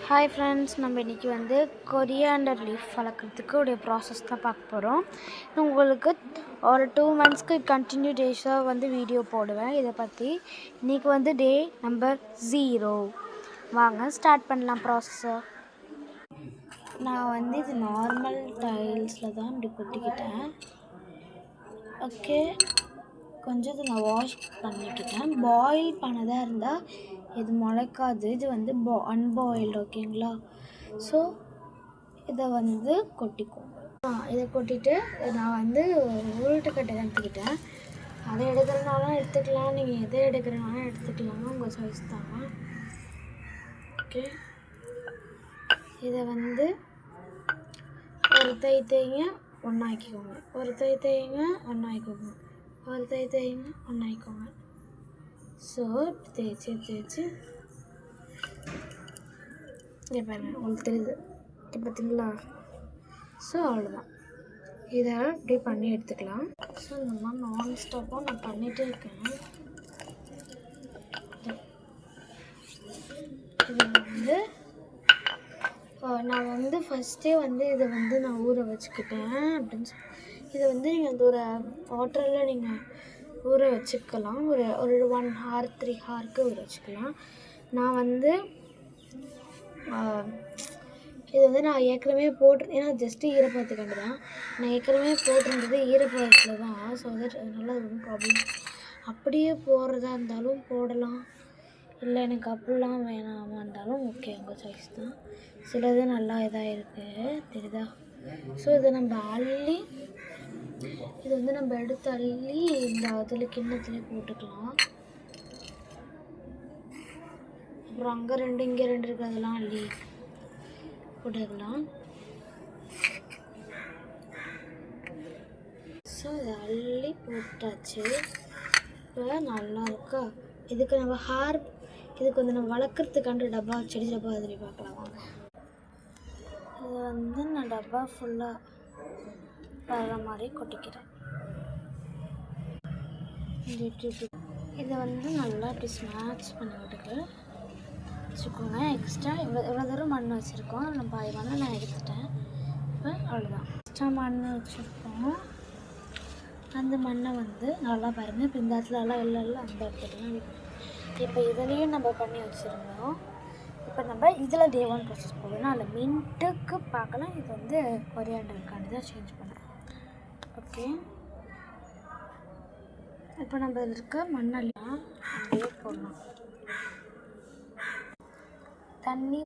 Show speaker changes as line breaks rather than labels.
Hi friends, நம்ம இன்றைக்கி வந்து கொரியாண்டர் லீஃப் வளர்க்குறதுக்கு உடைய ப்ராசஸ் தான் பார்க்க போகிறோம். உங்களுக்கு ஒரு 2 monthsக்கு கண்டினியூஸாக வந்து வீடியோ போடுவேன் இதை பற்றி. இன்றைக்கி வந்து டே நம்பர் 0. வாங்க ஸ்டார்ட் பண்ணலாம் ப்ராசஸை. நான் வந்து இது நார்மல் டைல்ஸில் தான் இப்படி கொட்டிக்கிட்டேன். ஓகே, கொஞ்சம் இதை நான் வாஷ் பண்ணிக்கிட்டேன். பாயில் பண்ணதாக இருந்தால் இது முளைக்காது, இது வந்து அன்பாயில்டு. ஓகேங்களா? ஸோ இதை வந்து கொட்டிக்கோங்க. இதை கொட்டிட்டு நான் வந்து உருட்டுக்கட்டை எடுத்துக்கிட்டேன். அதை எடுக்கிறனாலும் எடுத்துக்கலாம், நீங்கள் எதை எடுக்கிறனாலும் எடுத்துக்கலாம், உங்கள் சாய்ஸ் தான். ஓகே, இதை வந்து ஒரு தேய்ங்க ஒன்றாக்கிக்கோங்க, ஒரு தேய்ங்க ஒன்றாக்கிக்கோங்க, ஒரு தேய்ங்க ஒன்றாக்கிக்கோங்க. ஸோ தேய்ச்சி இங்கே பாருங்கள், உங்களுக்கு தெரியுது இப்போ பார்த்தீங்களா? ஸோ அவ்வளோதான், இதை இப்படி பண்ணி எடுத்துக்கலாம். ஸோ இந்த மாதிரி நான் ஸ்டாப்பாக நான் பண்ணிகிட்டே இருக்கேன். இது வந்து நான் வந்து ஃபஸ்ட்டே வந்து இதை வந்து நான் ஊற வச்சுக்கிட்டேன் அப்படின்னு இதை வந்து நீங்கள் அந்த ஒரு வாட்டரில் நீங்கள் ஊற வச்சுக்கலாம். ஒரு 1 hour 3 hourக்கு ஊற வச்சுக்கலாம். நான் வந்து இது வந்து நான் ஏற்கனவே ஏன்னா ஜஸ்ட்டு ஈரப்பதத்துக்காண்டி தான். நான் ஏற்கனவே போட்டிருந்தது ஈரப்பதத்தில் தான். ஸோ அதனால் அது ஒன்றும் ப்ராப்ளம். அப்படியே போடுறதா இருந்தாலும் போடலாம், இல்லை எனக்கு அப்படிலாம் வேணாமா இருந்தாலும் ஓகே, உங்கள் சாய்ஸ் தான். சிலது நல்லா இதாக இருக்குது, தெரியுதா? ஸோ இதை நம்ம அள்ளி, இது வந்து நம்ம எடுத்து அள்ளி இந்த அதில் கிண்ணத்தில் போட்டுக்கலாம். அப்புறம் அங்கே 2 இங்கே 2 இருக்கிறதெல்லாம் அள்ளி போட்டுக்கலாம். ஸோ இதை அள்ளி போட்டாச்சு. இப்போ நல்லா இருக்கா? இதுக்கு நம்ம இதுக்கு வந்து நம்ம வளர்க்குறதுக்காண்ட டப்பா, செடி டப்பா அதில் பார்க்கலாம் வாங்க. இதை வந்து நான் டப்பா ஃபுல்லாக வர மாதிரி கொட்டிக்கிறேன். இதை வந்து நல்லா இப்படி ஸ்மாஷ் பண்ணி விட்டுக்கு வச்சுக்கோங்க. எக்ஸ்ட்ரா இவ்வளோ தூரம் மண் வச்சுருக்கோம், நம்ம பாதி மண்ணை நான் எடுத்துட்டேன். இப்போ அவ்வளோதான், எக்ஸ்ட்ரா மண் வச்சுருக்கோம். அந்த மண்ணை வந்து நல்லா பாருங்கள், இப்போ இந்த இடத்துல எல்லாம் இல்லை அந்த இடத்துலலாம். இப்போ இதுலேயும் நம்ம பண்ணி வச்சுருந்தோம். இப்போ நம்ம இதில் டே 1 ப்ராசஸ் போடணும். அதில் மின்ட்டுக்கு பார்க்கலாம். இது வந்து கொரியாண்டருக்காண்டி தான் சேஞ்ச் பண்ணுறோம். ஓகே, இப்போ நம்ம இதில் இருக்க மண்ணெல்லாம் அப்படியே போடலாம். தண்ணி